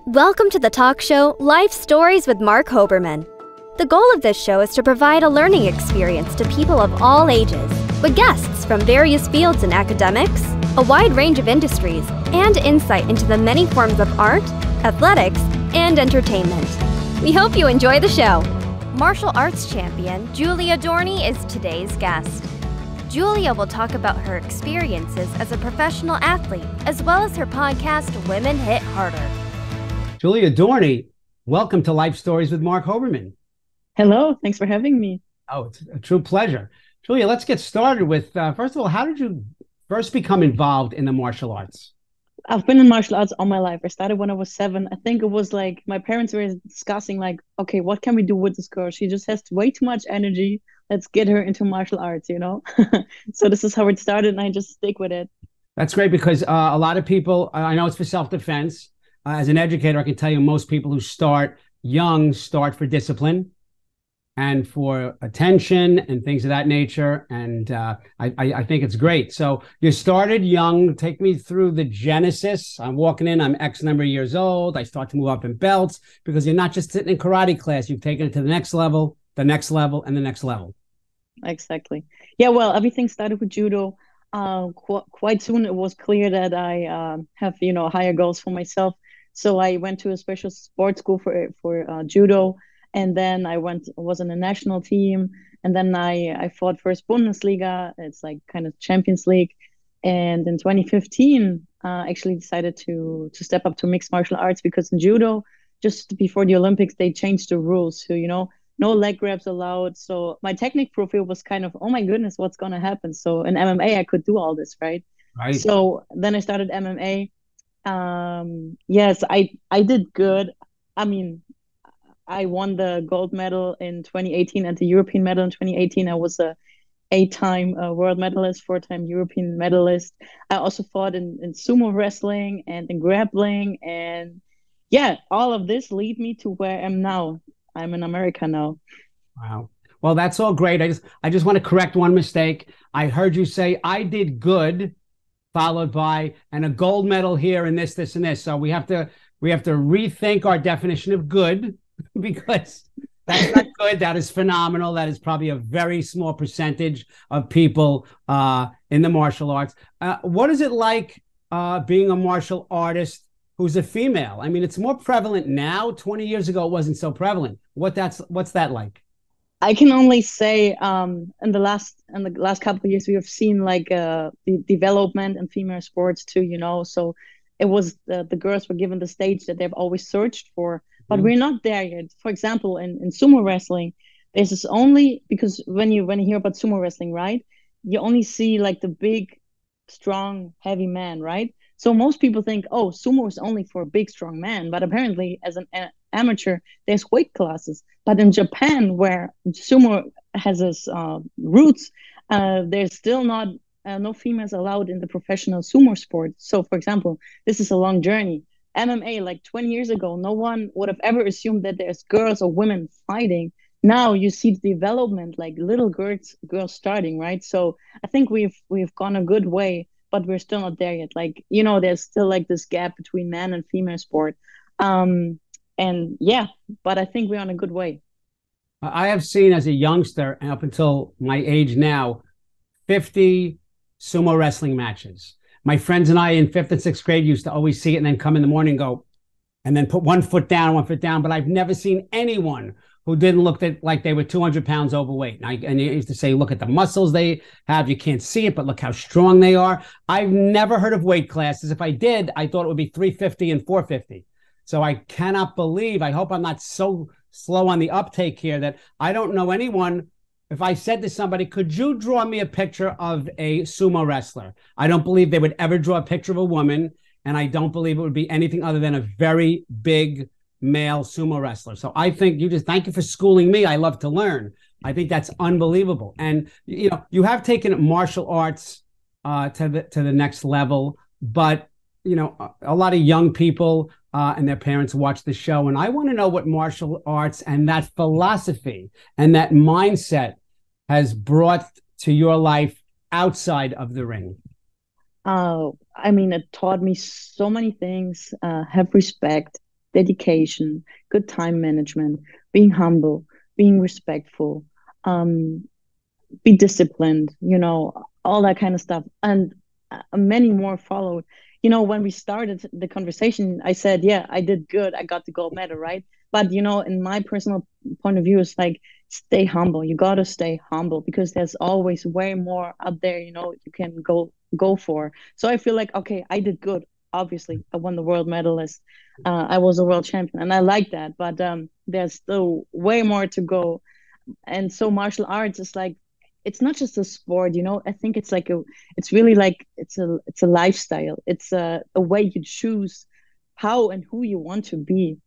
Welcome to the talk show Life Stories with Marc Hoberman. The goal of this show is to provide a learning experience to people of all ages, with guests from various fields in academics, a wide range of industries, and insight into the many forms of art, athletics, and entertainment. We hope you enjoy the show. Martial arts champion Julia Dorny is today's guest. Julia will talk about her experiences as a professional athlete, as well as her podcast, Women Hit Harder. Julia Dorny, welcome to Life Stories with Marc Hoberman. Hello, thanks for having me. Oh, it's a true pleasure. Julia, let's get started with, first of all, how did you first become involved in the martial arts? I've been in martial arts all my life. I started when I was 7. I think it was like my parents were discussing like, okay, what can we do with this girl? She just has way too much energy. Let's get her into martial arts, you know? So this is how it started, and I just stick with it. That's great because a lot of people, I know it's for self-defense. As an educator, I can tell you most people who start young start for discipline and for attention and things of that nature. And I think it's great. So you started young. Take me through the genesis. I'm walking in, I'm X number of years old. I start to move up in belts because you're not just sitting in karate class. You've taken it to the next level, and the next level. Exactly. Yeah, well, everything started with judo. Quite soon it was clear that I have, higher goals for myself. So I went to a special sports school for judo, and then I was in a national team, and then I fought first Bundesliga. It's like kind of Champions League, and in 2015, actually decided to step up to mixed martial arts because in judo, just before the Olympics, they changed the rules. So no leg grabs allowed. So my technique profile was kind of, oh my goodness, what's gonna happen? So in MMA, I could do all this, right? Right. So then I started MMA. Yes, I did good. I mean, I won the gold medal in 2018 and the European medal in 2018. I was a 8-time world medalist, 4-time European medalist. I also fought in sumo wrestling and in grappling, and yeah, all of this lead me to where I am now. I'm in America now. Wow. Well, that's all great. I just want to correct one mistake. I heard you say I did good, followed by and a gold medal here and this, and this. So we have to rethink our definition of good because that's not good. That is phenomenal. That is probably a very small percentage of people in the martial arts. What is it like being a martial artist who's a female? I mean, it's more prevalent now. 20 years ago, it wasn't so prevalent. What's that like? I can only say in the last couple of years we have seen like the development in female sports too, so it was the girls were given the stage that they've always searched for, but we're not there yet. For example, in sumo wrestling, this is only because when you hear about sumo wrestling, right, you only see like the big, strong, heavy man, right? So most people think, oh, sumo is only for big, strong men, but apparently as an amateur, there's weight classes. But in Japan, where sumo has its roots, there's still not no females allowed in the professional sumo sport. So, for example, this is a long journey. MMA, like 20 years ago, no one would have ever assumed that there's girls or women fighting. Now you see the development, like little girls starting, right? So I think we've gone a good way, but we're still not there yet. Like, there's still like this gap between man and female sport. And yeah, but I think we're on a good way. I have seen as a youngster and up until my age now, 50 sumo wrestling matches. My friends and I in 5th and 6th grade used to always see it and then come in the morning and go, and then put one foot down. But I've never seen anyone who didn't look like they were 200 pounds overweight. And you used to say, look at the muscles they have. You can't see it, but look how strong they are. I've never heard of weight classes. If I did, I thought it would be 350 and 450. So I cannot believe, I hope I'm not so slow on the uptake here that I don't know anyone. If I said to somebody, could you draw me a picture of a sumo wrestler? I don't believe they would ever draw a picture of a woman. And I don't believe it would be anything other than a very big male sumo wrestler. So I think thank you for schooling me. I love to learn. I think that's unbelievable. And, you have taken martial arts to the next level, but, a lot of young people and their parents watch the show. And I want to know what martial arts and that philosophy and that mindset has brought to your life outside of the ring. I mean, it taught me so many things. Have respect, dedication, good time management, being humble, being respectful, be disciplined, all that kind of stuff. And many more followed. When we started the conversation, I said, yeah, I did good. I got the gold medal, right? But, in my personal point of view, it's like, stay humble. You got to stay humble because there's always way more out there, you can go for. So I feel like, okay, I did good. Obviously, I won the world medalist. I was a world champion and I like that. But there's still way more to go. And so martial arts is like, it's not just a sport, I think it's like it's really like it's a lifestyle. It's a way you choose how and who you want to be.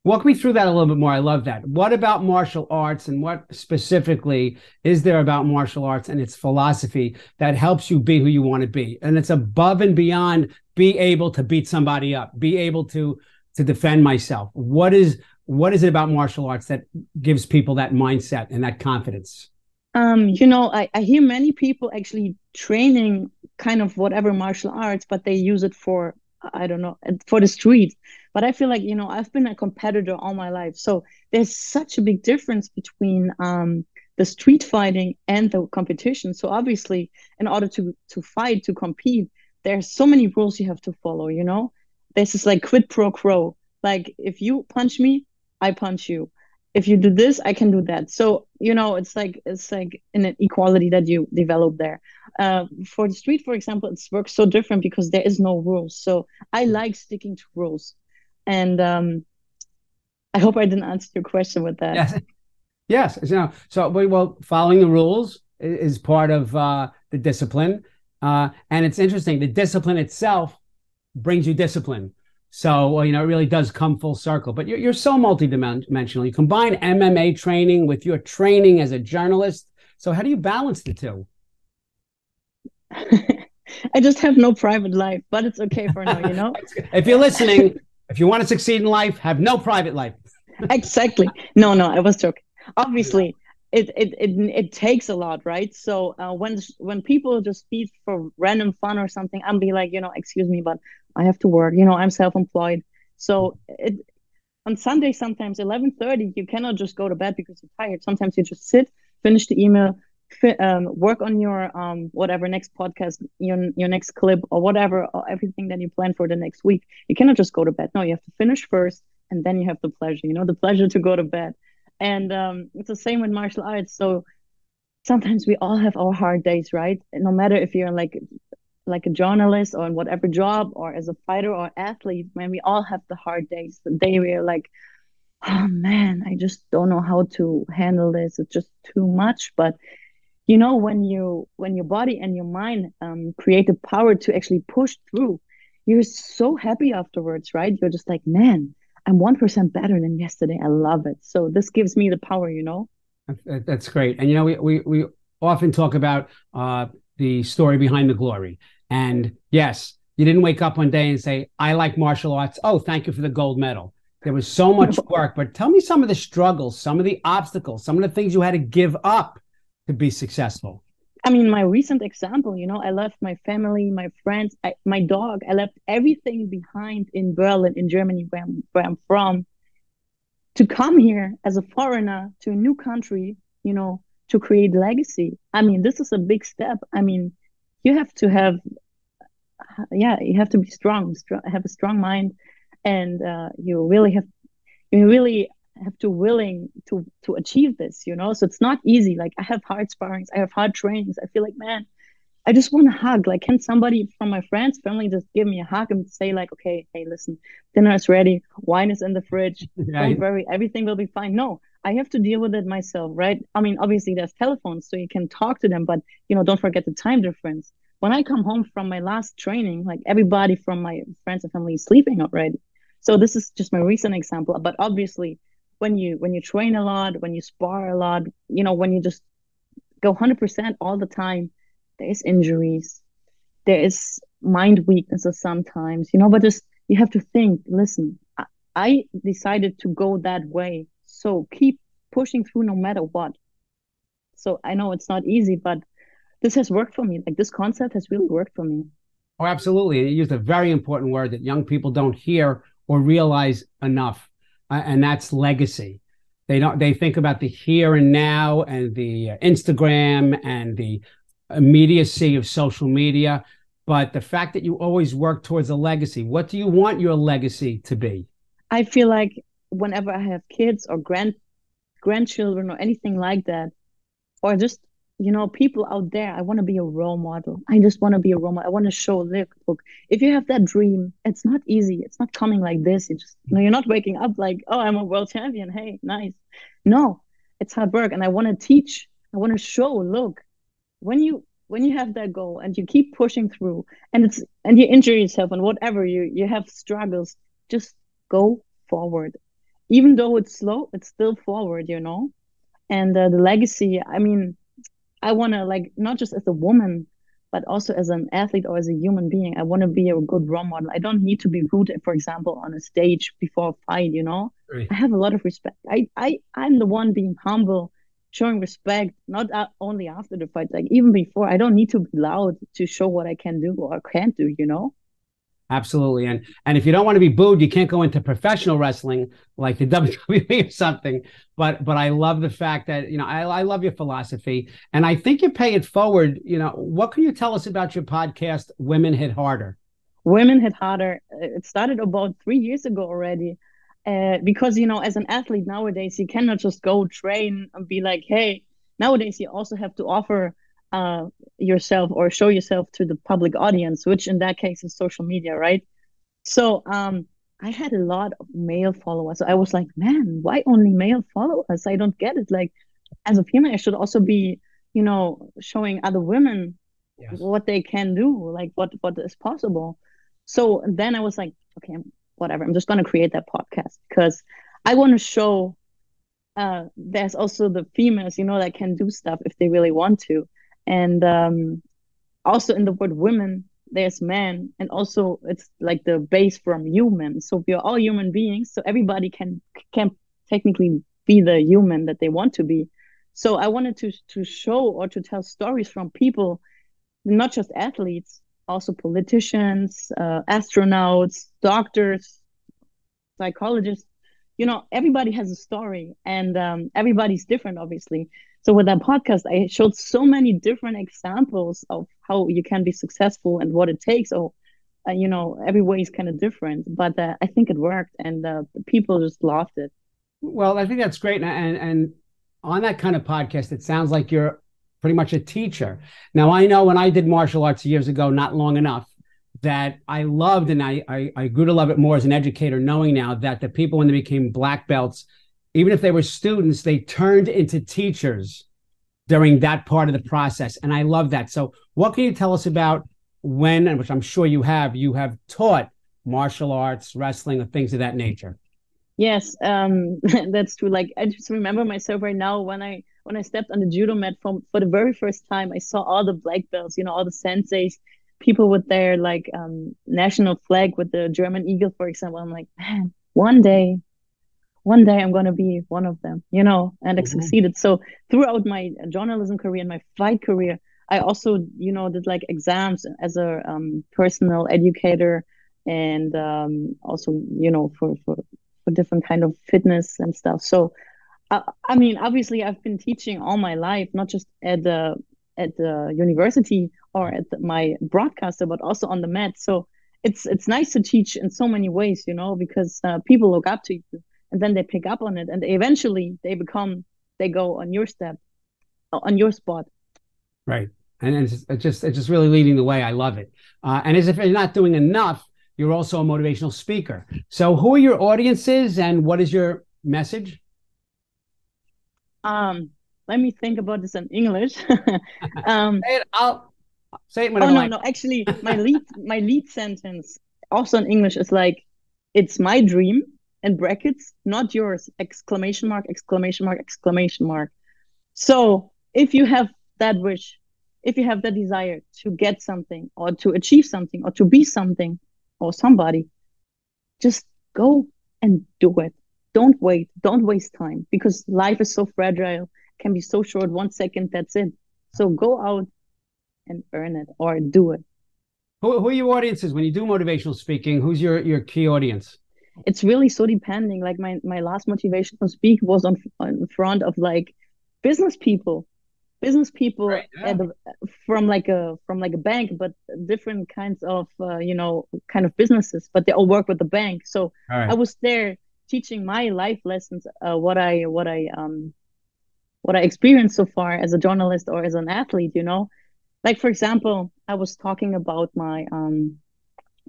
Walk me through that a little bit more. I love that. What about martial arts, and what specifically is there about martial arts and its philosophy that helps you be who you want to be? And it's above and beyond be able to beat somebody up, be able to defend myself. What is it about martial arts that gives people that mindset and that confidence? I hear many people actually training kind of whatever martial arts, but they use it for, I don't know, for the street. But I feel like, I've been a competitor all my life. So there's such a big difference between the street fighting and the competition. So obviously, in order to fight, to compete, there's so many rules you have to follow, This is like quid pro quo. Like if you punch me, I punch you. If you do this, I can do that. So, it's like an equality that you develop there. For the street, for example, it works so different because there is no rules. So I like sticking to rules. And I hope I didn't answer your question with that. Yes. So following the rules is part of the discipline. And it's interesting. The discipline itself brings you discipline. So, it really does come full circle. But you're so multidimensional. You combine MMA training with your training as a journalist. So how do you balance the two? I just have no private life, but it's okay for now, If you're listening, if you want to succeed in life, have no private life. Exactly. No, I was joking. Obviously, it takes a lot, right? So when people just speak for random fun or something, I'll be like, excuse me, but I have to work. I'm self-employed. So on Sunday, sometimes 11:30, you cannot just go to bed because you're tired. Sometimes you just sit, finish the email, work on your whatever next podcast, your next clip or whatever, or everything that you plan for the next week. You cannot just go to bed. No, you have to finish first, and then you have the pleasure. The pleasure to go to bed. And it's the same with martial arts. So sometimes we all have our hard days, right? And no matter if you're like a journalist or in whatever job or as a fighter or athlete, man, we all have the hard days. The day where you're like, oh man, I just don't know how to handle this. It's just too much. But when your body and your mind create the power to actually push through, you're so happy afterwards, right? You're just like, man, I'm 1% better than yesterday. I love it. So this gives me the power, That's great. And, we often talk about the story behind the glory. And yes, you didn't wake up one day and say, I like martial arts. Oh, thank you for the gold medal. There was so much work. But tell me some of the struggles, some of the obstacles, some of the things you had to give up to be successful. I mean, my recent example, I left my family, my friends, my dog. I left everything behind in Berlin, in Germany, where I'm from, to come here as a foreigner to a new country, to create legacy. I mean, this is a big step. I mean, you have to be strong, have a strong mind, and you really have to willing to achieve this, So it's not easy. Like I have hard sparrings, I have hard trainings. I feel like, man, I just want a hug. Like, can somebody from my friends, family just give me a hug and say like, okay, hey, listen, dinner is ready, wine is in the fridge. Don't worry, everything will be fine. No, I have to deal with it myself, right? I mean, obviously there's telephones, so you can talk to them, but don't forget the time difference. When I come home from my last training, like everybody from my friends and family is sleeping already. So this is just my recent example. But obviously, when you train a lot, when you spar a lot, when you just go 100% all the time, there is injuries, there is mind weaknesses sometimes, but just you have to think, listen, I decided to go that way, so keep pushing through no matter what. So I know it's not easy, but this has worked for me. Like this concept has really worked for me. Oh, absolutely. You used a very important word that young people don't hear or realize enough, and that's legacy. They think about the here and now and the Instagram and the immediacy of social media. But the fact that you always work towards a legacy, what do you want your legacy to be? I feel like whenever I have kids or grandchildren or anything like that, or just, people out there, I want to be a role model. I just want to be a role model. I want to show, look, if you have that dream, it's not easy. It's not coming like this. You're not waking up like, oh, I'm a world champion. Hey, nice. No, it's hard work. And I want to teach. I want to show, look, when you have that goal and you keep pushing through and you injure yourself and whatever, you have struggles, just go forward. Even though it's slow, it's still forward, And the legacy, I mean, I want to, like, not just as a woman, but also as an athlete or as a human being, I want to be a good role model. I don't need to be rude, for example, on a stage before a fight, Right. I have a lot of respect. I'm the one being humble, showing respect, not only after the fight, like even before. I don't need to be loud to show what I can do or can't do, Absolutely. And if you don't want to be booed, you can't go into professional wrestling like the WWE or something. But I love the fact that, I love your philosophy, and I think you pay it forward. What can you tell us about your podcast, Women Hit Harder? Women Hit Harder. It started about 3 years ago already. Because, as an athlete nowadays, you cannot just go train and be like, hey, nowadays you also have to offer yourself or show yourself to the public audience, which in that case is social media, right? So I had a lot of male followers. So I was like, man, why only male followers? I don't get it. Like, as a female, I should also be, showing other women what they can do, like what is possible. So then I was like, okay, whatever, I'm just going to create that podcast because I want to show there's also the females, that can do stuff if they really want to. And also in the word women, there's men, and also it's like the base from human. So we are all human beings, so everybody can technically be the human that they want to be. So I wanted to show or to tell stories from people, not just athletes, also politicians, astronauts, doctors, psychologists. Everybody has a story, and everybody's different, obviously. So with that podcast, I showed so many different examples of how you can be successful and what it takes. So, every way is kind of different, but I think it worked, and the people just loved it. Well, I think that's great. And on that kind of podcast, it sounds like you're pretty much a teacher. Now, I know when I did martial arts years ago, not long enough, that I loved, and I grew to love it more as an educator, knowing now that the people, when they became black belts, even if they were students, they turned into teachers during that part of the process. And I love that. So what can you tell us about when, and which I'm sure you have taught martial arts, wrestling, or things of that nature? Yes, that's true. Like, I just remember myself right now when I stepped on the judo mat for the very first time. I saw all the black belts, all the senseis, people with their like national flag with the German eagle, for example. I'm like, man, one day I'm going to be one of them, and I succeeded. So throughout my journalism career and my fight career, I also, did like exams as a personal educator, and also, for different kind of fitness and stuff. So, I mean, obviously I've been teaching all my life, not just at the university or at my broadcaster, but also on the mat. So it's nice to teach in so many ways, because people look up to you, and then they pick up on it, and eventually they go on your step, on your spot. Right. And it's just really leading the way. I love it. And as if you're not doing enough, you're also a motivational speaker. So who are your audiences, and what is your message? Let me think about this in English. I'll say it whenever. Oh no, actually, my lead sentence also in English is like, it's my dream, in brackets, not yours, exclamation mark, exclamation mark, exclamation mark. So if you have that wish, if you have that desire to get something or to achieve something or to be something or somebody, just go and do it. Don't wait. Don't waste time, because life is so fragile, can be so short. 1 second, that's it. So go out and earn it or do it. Who are your audiences when you do motivational speaking? Who's your key audience? it's really so depending. Like my last motivational speak was on front of like business people, business people Right. Yeah. from like a bank, but different kinds of kind of businesses, but they all work with the bank. So All I right. was there teaching my life lessons, what I experienced so far as a journalist or as an athlete. Like for example, I was talking about my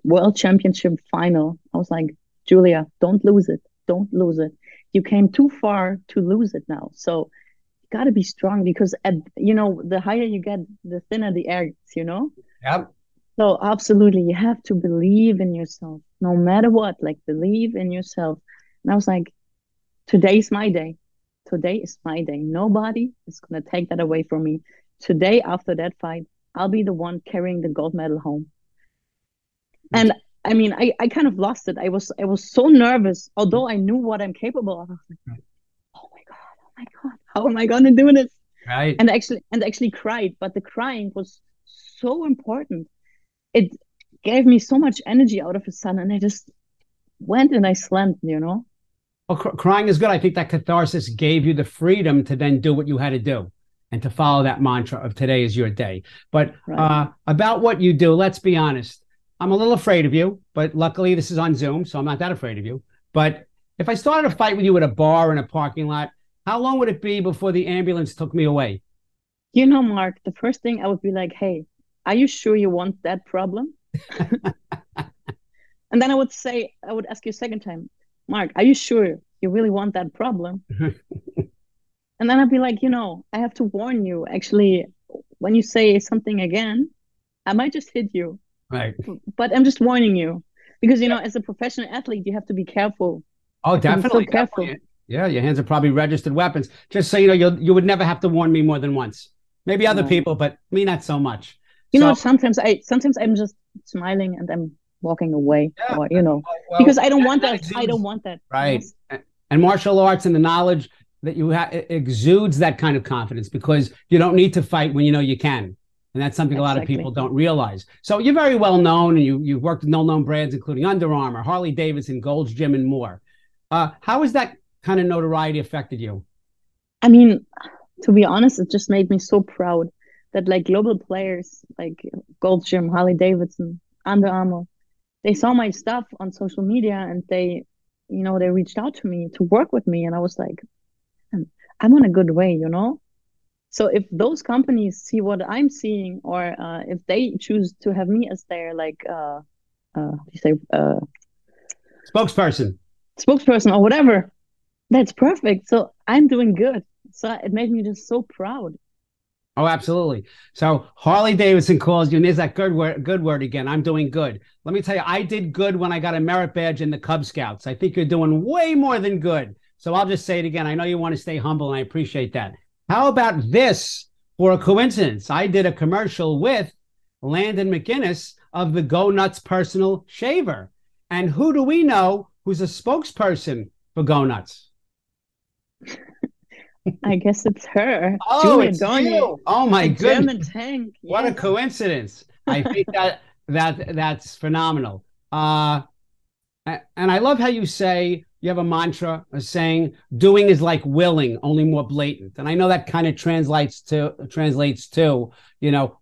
world championship final. I was like, Julia, don't lose it. Don't lose it. You came too far to lose it now. So you got to be strong because the higher you get, the thinner the air gets. Yep. So absolutely, you have to believe in yourself, no matter what. Like believe in yourself. And I was like, today's my day. Today is my day. Nobody is gonna take that away from me. Today, after that fight, I'll be the one carrying the gold medal home. That's And I mean, I kind of lost it. I was so nervous, although I knew what I'm capable of. I was like, oh my God, oh my God, how am I gonna do this? right. And actually cried, but the crying was so important. It gave me so much energy out of a sudden, and I just went and I slammed. Well, crying is good. I think that catharsis gave you the freedom to then do what you had to do and to follow that mantra of today is your day. But Right. about what you do, let's be honest. I'm a little afraid of you, but luckily this is on Zoom, so I'm not that afraid of you. But if I started a fight with you at a bar in a parking lot, how long would it be before the ambulance took me away? Mark, the first thing I would be like, hey, are you sure you want that problem? And then I would ask you a second time, Mark, are you sure you really want that problem? And then I'd be like, I have to warn you, actually, when you say something again, I might just hit you, Right. but I'm just warning you. Because, as a professional athlete, you have to be careful. Oh, You have to be so definitely, careful. definitely. Yeah, your hands are probably registered weapons. Just so you know, you would never have to warn me more than once. Maybe other No. people, but me not so much. So Sometimes I'm just smiling and I'm walking away, yeah, or well, because I don't want that that. I don't exudes want that. right. Yes, And martial arts and the knowledge that you have exudes that kind of confidence because you don't need to fight when you know you can. And that's something a lot of people exactly. don't realize. So you're very well known and you've worked with well-known brands, including Under Armour, Harley Davidson, Gold's Gym, and more. How has that kind of notoriety affected you? I mean, to be honest, it just made me so proud that like global players like Gold Gym, Harley Davidson, Under Armour, they saw my stuff on social media and they reached out to me to work with me, and I was like, I'm on a good way. So if those companies see what I'm seeing, or if they choose to have me as their like you say Spokesperson. spokesperson or whatever, that's perfect. So I'm doing good. So it made me just so proud. Oh, absolutely. So Harley Davidson calls you, and there's that good word again. I'm doing good. Let me tell you, I did good when I got a merit badge in the Cub Scouts. I think you're doing way more than good. So I'll just say it again. I know you want to stay humble, and I appreciate that. How about this for a coincidence? I did a commercial with Landon McInnes of the Go Nuts personal shaver. And who do we know who's a spokesperson for Go Nuts? I guess it's her, Oh, Julia it's Dorny, you. Oh my the goodness. German tank. What a Yes. coincidence. I think that's phenomenal. And I love how you say you have a mantra, a saying, doing is like willing, only more blatant. And I know that kind of translates to,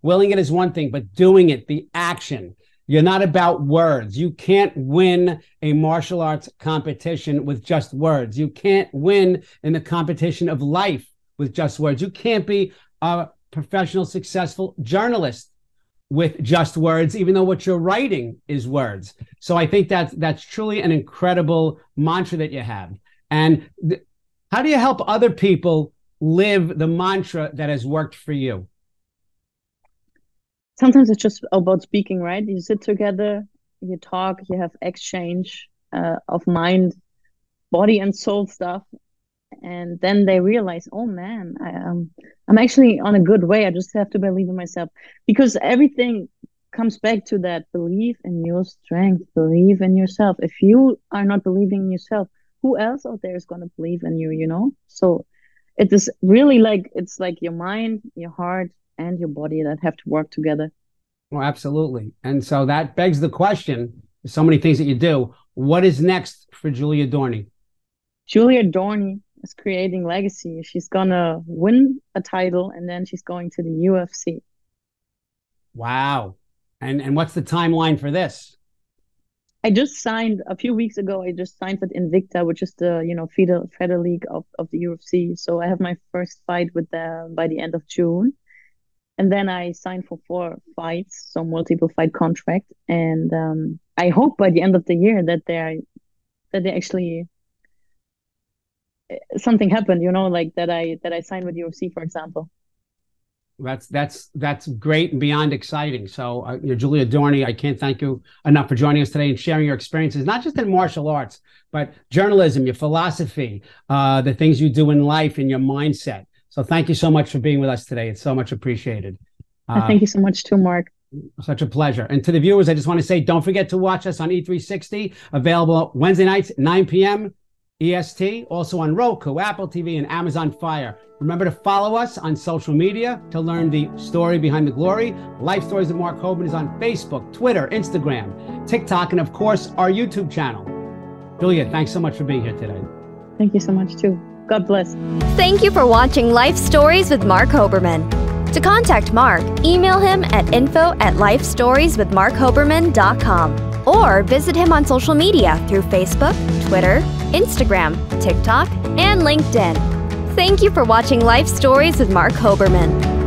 willing it is one thing, but doing it, the action. You're not about words. You can't win a martial arts competition with just words. You can't win in the competition of life with just words. You can't be a professional, successful journalist with just words, even though what you're writing is words. So I think that's truly an incredible mantra that you have. And how do you help other people live the mantra that has worked for you? Sometimes it's just about speaking, right? You sit together, you talk, you have exchange of mind, body, and soul stuff, and then they realize, oh man, I'm actually on a good way. I just have to believe in myself, because everything comes back to that: believe in your strength, believe in yourself. If you are not believing in yourself, who else out there is going to believe in you? So it is really like, it's like your mind, your heart, and your body that have to work together. Well, absolutely. And so that begs the question, so many things that you do, What is next for Julia Dorny? Julia Dorny is creating legacy. She's gonna win a title, and then she's going to the UFC. Wow. And what's the timeline for this? I just signed a few weeks ago. I just signed with Invicta, which is the feeder league of the UFC. So I have my first fight with them by the end of June, and then I signed for 4 fights, so multiple fight contract. And I hope by the end of the year that they actually something happened. Like that I signed with UFC, for example. That's great and beyond exciting. So, Julia Dorny, I can't thank you enough for joining us today and sharing your experiences, not just in martial arts, but journalism, your philosophy, the things you do in life, and your mindset. So, thank you so much for being with us today. It's so much appreciated. Thank you so much too, Mark. Such a pleasure. And to the viewers, I just want to say, don't forget to watch us on E360, available Wednesday nights, 9 p.m. EST, also on Roku, Apple TV, and Amazon Fire. Remember to follow us on social media to learn the story behind the glory. Life Stories of Marc Hoberman is on Facebook, Twitter, Instagram, TikTok, and of course, our YouTube channel. Julia, thanks so much for being here today. Thank you so much too. God bless. Thank you for watching Life Stories with Marc Hoberman. To contact Marc, email him at info@lifestorieswithmarchoberman.com or visit him on social media through Facebook, Twitter, Instagram, TikTok, and LinkedIn. Thank you for watching Life Stories with Marc Hoberman.